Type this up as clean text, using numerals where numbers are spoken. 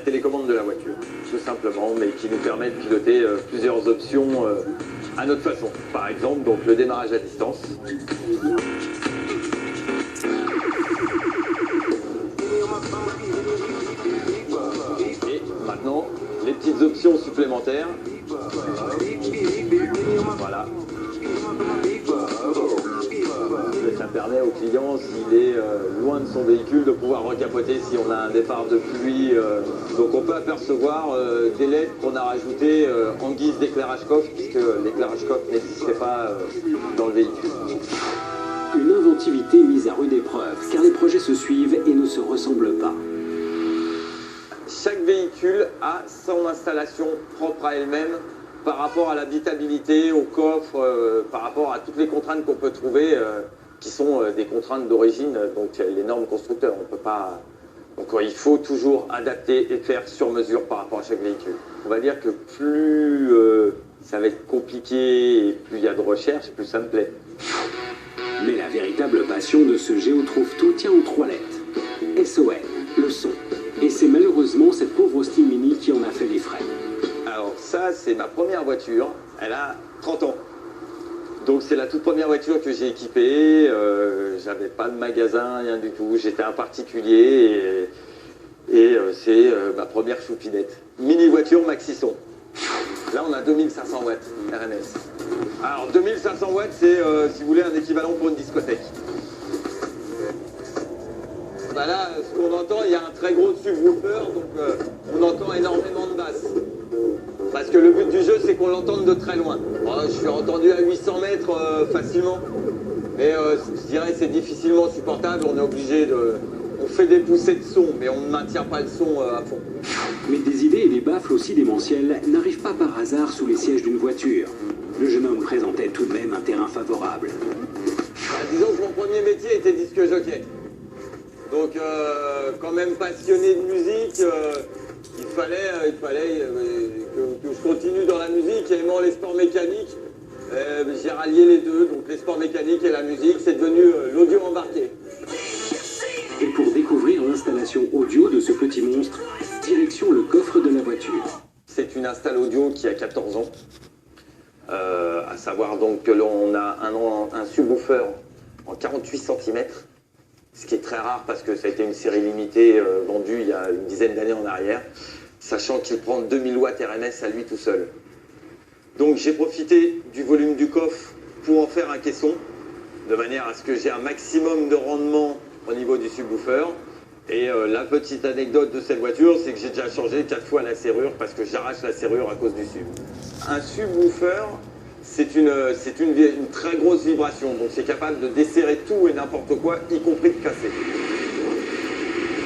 télécommande de la voiture, tout simplement, mais qui nous permet de piloter plusieurs options à notre façon. Par exemple, donc le démarrage à distance. Et maintenant, les petites options supplémentaires. Voilà. Ça permet au client, s'il est loin de son véhicule, de pouvoir recapoter si on a un départ de pluie. Donc on peut apercevoir des LED qu'on a rajoutées en guise d'éclairage coffre, puisque l'éclairage coffre n'existait pas dans le véhicule. Une inventivité mise à rude épreuve, car les projets se suivent et ne se ressemblent pas. Chaque véhicule a son installation propre à elle-même par rapport à l'habitabilité, au coffre, par rapport à toutes les contraintes qu'on peut trouver, qui sont des contraintes d'origine, donc les normes constructeurs. On peut pas... Donc il faut toujours adapter et faire sur mesure par rapport à chaque véhicule. On va dire que plus ça va être compliqué et plus il y a de recherche, plus ça me plaît. Mais la véritable passion de ce Géo Trouve-Tout tient aux 3 lettres. SON, le son. Et c'est malheureusement cette pauvre Austin Mini qui en a fait les frais. Alors ça, c'est ma première voiture. Elle a 30 ans. Donc c'est la toute première voiture que j'ai équipée. J'avais pas de magasin, rien du tout. J'étais un particulier et c'est ma première choupinette. Mini voiture maxi son. Là, on a 2500 watts RMS. Alors 2500 watts, c'est si vous voulez un équivalent pour une discothèque. Bah là, ce qu'on entend, il y a un très gros subwoofer, donc on entend énormément de basse. Parce que le but du jeu, c'est qu'on l'entende de très loin. Alors, je suis entendu à 800 mètres facilement, mais je dirais que c'est difficilement supportable. On est obligé de... On fait des poussées de son, mais on ne maintient pas le son à fond. Mais des idées et des baffles aussi démentielles n'arrivent pas par hasard sous les sièges d'une voiture. Le jeune homme présentait tout de même un terrain favorable. Bah, disons que mon premier métier était disque jockey. Donc, quand même passionné de musique, il fallait que je continue dans la musique et aimant les sports mécaniques. J'ai rallié les deux, donc les sports mécaniques et la musique, c'est devenu l'audio embarqué. Et pour découvrir l'installation audio de ce petit monstre, direction le coffre de la voiture. C'est une install audio qui a 14 ans. À savoir donc que l'on a un subwoofer en 48 cm. Ce qui est très rare parce que ça a été une série limitée vendue il y a une dizaine d'années en arrière, sachant qu'il prend 2000 watts RMS à lui tout seul. Donc j'ai profité du volume du coffre pour en faire un caisson, de manière à ce que j'ai un maximum de rendement au niveau du subwoofer. Et la petite anecdote de cette voiture, c'est que j'ai déjà changé 4 fois la serrure parce que j'arrache la serrure à cause du sub. Un subwoofer, c'est une très grosse vibration, donc c'est capable de desserrer tout et n'importe quoi, y compris de casser.